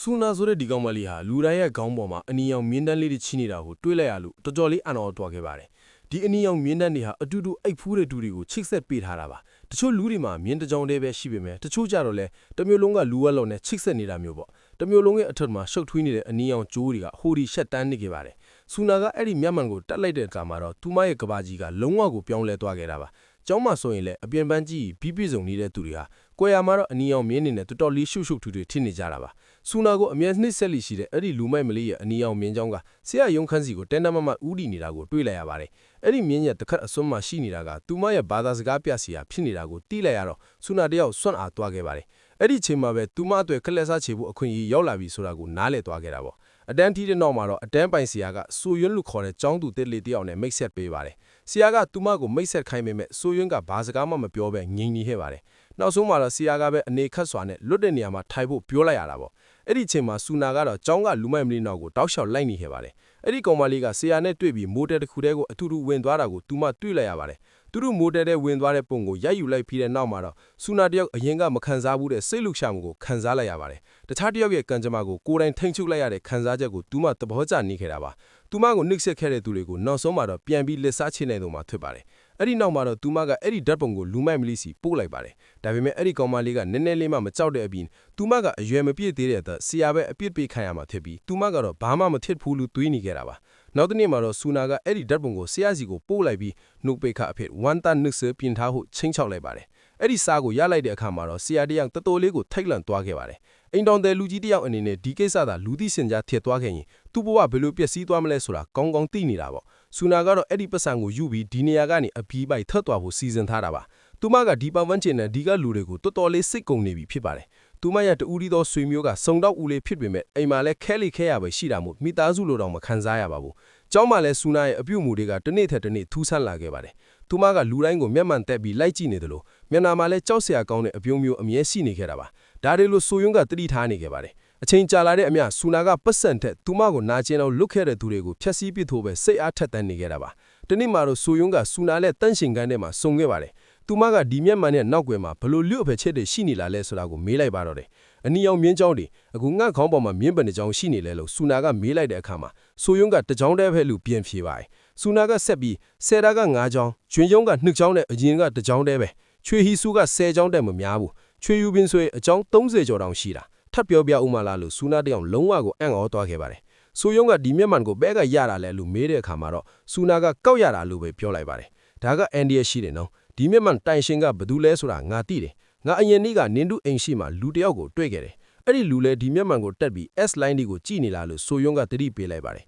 ဆူနာဆိုတဲ့ဒီကောင်မလေးဟာလူတိုင်းရဲ့ခေါင်းပေါ်မှာအနီရောင်မြင်းတန်းလေးတွေချိနေတာကိုတွေးလိုက်ရလို့တော်တော်လေးအံ့ဩသွားခဲ့ပါတယ်ဒီအနီရောင်မြင်းတန်းတွေဟာအတူတူအိတ်ဖူးတဲ့တူတွေကိုချိတ်ဆက်ပေးထားတာပါတချို့လူတွေမှာမြင်းတစ်ကြောင်တည်းပဲရှိပေမဲ့တချို့ကြတော့လဲတစ်မျိုးလုံးကလူဝက်လုံးနဲ့ချိတ်ဆက်နေတာမျိုးပေါ့တစ်မျိုးလုံးရဲ့အထက်မှာရှုပ်ထွေးနေတဲ့အနီရောင်ကြိုးတွေကဟိုဒီရှက်တန်းနေခဲ့ပါတယ်ဆူနာကအဲ့ဒီမျက်မှန်ကိုတက်လိုက်တဲ့အခါမှာတော့သူမရဲ့ကဘာကြီးကလုံးဝကိုပြောင်းလဲသွားခဲ့တာပါကျောင်းမှာဆိုရင်လည်းအပြင်ပန်းကြီးပြီးပြည့်စုံနေတဲ့သူတွေဟာကွယ်ရမှာတော့အနီရောင်မြင်းနေနဲ့တော်တော်လေးရှုပ်ရှုပ်ထွေးထွေးထင်နေကြတာပါဆူနာကိုအမြဲနှိမ့်ဆက်လိရှိတဲ့အဲ့ဒီလူမိုက်မလေးရဲ့အနီရောင်မြင်းချောင်းကဆရာရုံခန်းစီကိုတန်းတန်းမမဥတီနေတာကိုတွေ့လိုက်ရပါတယ်အဲ့ဒီမြင်းရဲ့တစ်ခတ်အစွန်းမှာရှိနေတာကသူမရဲ့ဘာသာစကားပြစီယာဖြစ်နေတာကိုတီးလိုက်ရတော့ဆူနာတယောက်စွန့်အားသွားခဲ့ပါတယ်အဲ့ဒီချိန်မှာပဲသူမအတွက်ခလက်စားချေဖို့အခွင့်အရေးရောက်လာပြီဆိုတာကိုနားလည်သွားခဲ့တာပေါ့အတန်းတီးတဲ့နောက်မှာတော့အတန်းပိုင်ဆရာကဆိုရွန်းလို့ခေါ်တဲ့ចောင်းသူတစ်လေးတယောက်နဲ့မိတ်ဆက်ပေးပါတယ်ဆရာကသူမကိုမိတ်ဆက်ခိုင်းပေမဲ့ဆိုရွန်းကဘာစကားမှမပြောဘဲငြိမ်နေခဲ့ပါတယ်နောက်ဆုံးမှာတော့ဆရာကပဲအနေခတ်စွာနဲ့လွတ်တဲ့နေရာမှာထိုင်ဖို့ပြောလိုက်ရတာပေါ့အဲ့ဒီချိန်မှာဆူနာကတော့ចောင်းကလူမိုက်မလေးနောက်ကိုတောက်လျှောက်လိုက်နေခဲ့ပါတယ်အဲ့ဒီကောင်မလေးကဆရာနဲ့တွေ့ပြီးမိုးတဲတစ်ခုတည်းကိုအထူးထူးဝင်သွားတာကိုသူမတွေ့လိုက်ရပါတယ်သူတို့မိုးတဲတဲ့ဝင်သွားတဲ့ပုံကိုရိုက်ယူလိုက်ပြီးတဲ့နောက်မှာတော့ဆူနာတယောက်အရင်ကမခံစားဘူးတဲ့စိတ်လူရှာမှုကိုခံစားလိုက်ရပါတယ်တခြားတယောက်ရဲ့ကံကြမ္မာကိုကိုယ်တိုင်ထိန်ချုပ်လိုက်ရတဲ့ခံစားချက်ကိုသူမသဘောကျနေခဲ့တာပါသူမကိုနှိမ့်ဆက်ခဲ့တဲ့သူတွေကိုနောက်ဆုံးမှာတော့ပြန်ပြီးလက်စားချနိုင်တော့မှဖြစ်ပါတယ်အဲ့ဒီနောက်မှာတော့သူမကအဲ့ဒီဓာတ်ပုံကိုလူမိုက်မလေးစီပို့လိုက်ပါတယ်ဒါပေမဲ့အဲ့ဒီကောင်မလေးကနည်းနည်းလေးမှမကြောက်တဲ့အပြင်သူမကအရွယ်မပြည့်သေးတဲ့အတွက်ဆရာပဲအပြစ်ပေးခံရမှာဖြစ်ပြီးသူမကတော့ဘာမှမထစ်ဘူးလို့တွေးနေခဲ့တာပါနောက်တစ်နေ့မှာတော့ဆူနာကအဲ့ဒီဓာတ်ပုံကိုဆရာစီကိုပို့လိုက်ပြီးနှုတ်ပိတ်ခအဖြစ်ဝမ်တန်နစ်ဆပြင်ထားဖို့ချင်းချောက်လိုက်ပါတယ်အဲ့ဒီစာကိုရလိုက်တဲ့အခါမှာတော့ဆရာတယောက်တော်တော်လေးကိုထိတ်လန့်သွားခဲ့ပါတယ်အိမ်တော်တဲ့လူကြီးတယောက်အနေနဲ့ဒီကိစ္စသာလူသိစင်ကြားထည့်သွားခဲ့ရင်သူ့ဘဝဘယ်လိုပျက်စီးသွားမလဲဆိုတာကောင်းကောင်းသိနေတာပေါ့ဆူနာကတော့အဲ့ဒီပတ်စံကိုယူပြီးဒီနေရာကနေအပြီးပိုက်ထွက်သွားဖို့စီစဉ်ထားတာပါသူမကဒီပတ်ဝန်းကျင်နဲ့ဒီကလူတွေကိုတော်တော်လေးစိတ်ကုန်နေပြီဖြစ်ပါတယ်သူမရဲ့တူရီသောဆွေမျိုးကစုံတော့ဦးလေးဖြစ်ပေမဲ့အိမ်မှာလည်းခဲလိခဲရပဲရှိတာမို့မိသားစုလိုတော့မခံစားရပါဘူးကျောင်းမှာလည်းဆူနာရဲ့အပြုတ်မှုတွေကတစ်နေ့ထက်တစ်နေ့ထူးဆန်းလာခဲ့ပါတယ်သူမကလူတိုင်းကိုမျက်မှန်တက်ပြီးလိုက်ကြည့်နေတယ်လို့မျက်နှာမှာလည်းကြောက်စရာကောင်းတဲ့အပြုံးမျိုးအမြဲရှိနေခဲ့တာပါဒါတွေလို့ဆိုယွန်းကတတိထားနေခဲ့ပါတယ်အချိန်ကြာလာတဲ့အမျှဆူနာကပတ်စံထက်သူမကိုနာကျင်အောင်လွတ်ခဲ့တဲ့သူတွေကိုဖျက်ဆီးပစ်ဖို့ပဲစိတ်အားထက်သန်နေခဲ့တာပါဒီနေ့မှာတော့ဆိုယွန်းကဆူနာနဲ့တန့်ရှင်ကန်းထဲမှာစုံခဲ့ပါတယ်သူမကဒီမျက်မှန်နဲ့နောက်ွယ်မှာဘလို့လျှို့ဖယ်ချက်တွေရှိနေလာလဲဆိုတာကိုမေးလိုက်ပါတော့တယ်အနီရောင်မြင်းချောင်းတွေအခုငှက်ခေါင်းပေါ်မှာမြင်းပန်တစ်ချောင်းရှိနေလဲလို့ဆူနာကမေးလိုက်တဲ့အခါမှာဆိုယွန်းကတစ်ချောင်းတည်းပဲလို့ပြန်ဖြေပါတယ်ဆူနာကဆက်ပြီးဆယ်တာက9ချောင်းကျွင်းကျုံးက2ချောင်းနဲ့အရင်ကတစ်ချောင်းတည်းပဲချွေဟီဆူက10ချောင်းတည်းမများဘူးချွေယူပင်ဆွေအချောင်း30ကျော်တောင်ရှိတာထပ်ပြောပြဦးမလားလို့ဆူနာတယောက်လုံးဝကိုအံ့ဩသွားခဲ့ပါတယ်ဆိုယုံကဒီမျက်မှန်ကိုဘဲကရတာလဲလို့မေးတဲ့အခါမှာတော့ဆူနာကကောက်ရတာလို့ပဲပြောလိုက်ပါတယ်ဒါကအန်ဒီယာရှိတယ်နော်ဒီမျက်မှန်တိုင်ရှင်ကဘသူလဲဆိုတာငါသိတယ်ငါအရင်နေ့ကနင်တို့အိမ်ရှိမှာလူတယောက်ကိုတွေ့ခဲ့တယ်အဲ့ဒီလူလဲဒီမျက်မှန်ကိုတက်ပြီး S line ဒီကိုကြည့်နေလားလို့ဆိုယုံကတတိပေးလိုက်ပါတယ်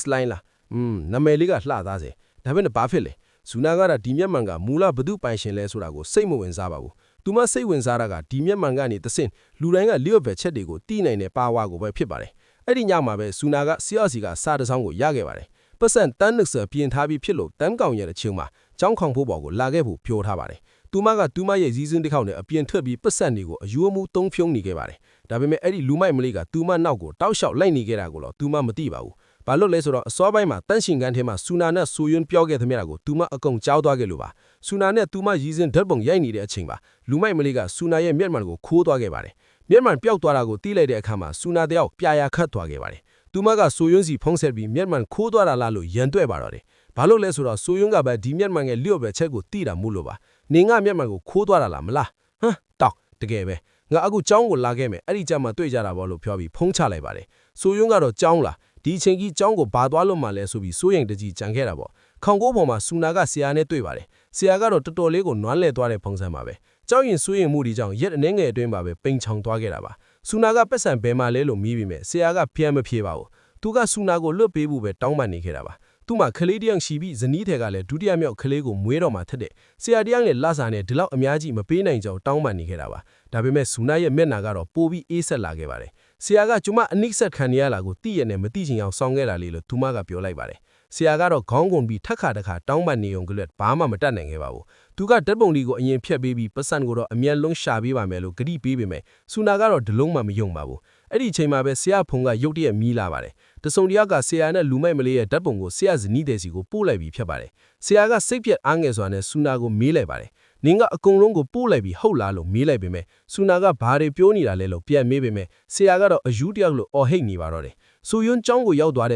S line လားနာမည်လေးကလှသားစေဒါပေမဲ့ဘာဖြစ်လဲဇူနာကတော့ဒီမျက်မှန်ကမူလဘသူပိုင်ရှင်လဲဆိုတာကိုစိတ်မဝင်စားပါဘူးသူမစိတ်ဝင်စားတာကဒီမျက်မှန်ကနေတဆင့်လူတိုင်းကလျှော့ပဲချက်တွေကိုတီးနိုင်တဲ့ပါဝါကိုပဲဖြစ်ပါတယ်အဲ့ဒီညမှာပဲဇူနာကဆီအော့စီကစားတစ်စောင်းကိုရခဲ့ပါတယ်ပတ်စံတန်းနစ်ဆာပြင်ထားပြီးဖြစ်လို့တန်းကောင်ရတဲ့ချင်းမှာကျောင်းခေါင်ဖို့ပေါ်ကိုလာခဲ့ဖို့ပြောထားပါတယ်သူမကသူမရဲ့ရည်စင်းတစ်ခေါက်နဲ့အပြင်ထွက်ပြီးပတ်စံတွေကိုအယူအမှုသုံးဖြုံးနေခဲ့ပါတယ်ဒါပေမဲ့အဲ့ဒီလူမိုက်မလေးကသူမနောက်ကိုတောက်လျှောက်လိုက်နေခဲ့တာကိုတော့သူမမသိပါဘူးဘာလို့လဲဆိုတော့အစောပိုင်းမှာတန့်ရှင်ကန်းထဲမှာဆူနာနဲ့ဆူယွန်းပြောခဲ့သမျှကိုသူမအကုန်ကြောက်သွားခဲ့လို့ပါဆူနာနဲ့သူမရည်စင်းဓာတ်ပုံရိုက်နေတဲ့အချိန်မှာလူမိုက်မလေးကဆူနာရဲ့မျက်မှန်ကိုခိုးသွားခဲ့ပါတယ်မျက်မှန်ပျောက်သွားတာကိုတီးလိုက်တဲ့အခါမှာဆူနာတယောက်ပြာရခတ်သွားခဲ့ပါတယ်သူမကဆူယွန်းစီဖုံးဆက်ပြီးမျက်မှန်ခိုးသွားတာလားလို့ရန်တွဲပါတော့တယ်ဘာလို့လဲဆိုတော့ဆူယွန်းကပဲဒီမျက်မှန်ရဲ့လျှော့ပဲချက်ကိုတီးတာမို့လို့ပါနေငါမျက်မှန်ကိုခိုးသွားတာလားမလားတောက်တကယ်ပဲငါအခုကျောင်းကိုလာခဲ့မယ်အဲ့ဒီကြမှာတွေ့ကြတာပေါ့လို့ပြောပြီးဖုံးချလိုက်ပါတယ်ဆူယွန်းကတော့ကျောင်းလာဒီအချိန်ကြီးကျောင်းကိုဘာသွားလို့မှလဲဆိုပြီးစိုးရိမ်တကြီးကြံခဲ့တာပေါ့ခေါင်ကိုးပေါ်မှာဆူနာကဆရာနဲ့တွေ့ပါတယ်ဆရာကတော့တော်တော်လေးကိုနွမ်းလဲသွားတဲ့ပုံစံပါပဲကျောင်းရင်စိုးရိမ်မှုဒီကြောင့်ရက်အနေငယ်အတွင်းပါပဲပိန်ချောင်သွားခဲ့တာပါဆူနာကပက်ဆံဘဲမှလဲလို့မီးပြီးမယ်ဆရာကပြန်မဖြေပါဘူးသူကဆူနာကိုလွတ်ပေးဖို့ပဲတောင်းပန်နေခဲ့တာပါသူ့မှာခလေးတယောက်ရှိပြီးဇနီးထဲကလည်းဒုတိယမြောက်ခလေးကိုမွေးတော်မှာထက်တဲ့ဆရာတယောက်နဲ့လာစာနဲ့ဒီလောက်အများကြီးမပေးနိုင်ကြောင်းတောင်းပန်နေခဲ့တာပါဒါပေမဲ့ဆူနာရဲ့မျက်နှာကတော့ပိုပြီးအေးဆက်လာခဲ့ပါတယ်ဆရာကကျမအနိစ္စခံရလာကိုသိရနဲ့မသိချင်အောင်ဆောင်းခဲ့တာလေလို့သူမကပြောလိုက်ပါတယ်ဆရာကတော့ခေါင်းကုန်ပြီးထက်ခါတခါတောင်းပန်နေုံကလေးဘာမှမတတ်နိုင်ခဲ့ပါဘူးသူကဓာတ်ပုံလေးကိုအရင်ဖြတ်ပေးပြီးပတ်စံကိုတော့အမျက်လုံးရှာပေးပါမယ်လို့ဂတိပေးပေမဲ့ဆူနာကတော့ဒလုံးမှမယုံပါဘူးအဲ့ဒီချိန်မှာပဲဆရာဖုံကရုတ်တရက်မီးလာပါတယ်တစုံတယောက်ကဆရာနဲ့လူမိုက်မလေးရဲ့ဓာတ်ပုံကိုဆရာဇနီးတဲ့စီကိုပို့လိုက်ပြီးဖြစ်ပါတယ်ဆရာကစိတ်ပြက်အားငယ်စွာနဲ့ဆူနာကိုမေးလိုက်ပါတယ်န လင်းကအကုန်လုံးကိုပို့လိုက်ပြီးဟုတ်လားလို့မေးလိုက်ပေမဲ့ဆူနာကဘာတွေပြောနေတာလဲလို့ပြန်မေးပေမဲ့ဆရာကတော့အယူတယောက်လို့အော်ဟိတ်နေပါတော့တယ်ဆိုယွန်းကျောင်းကိုရောက်သွားတဲ့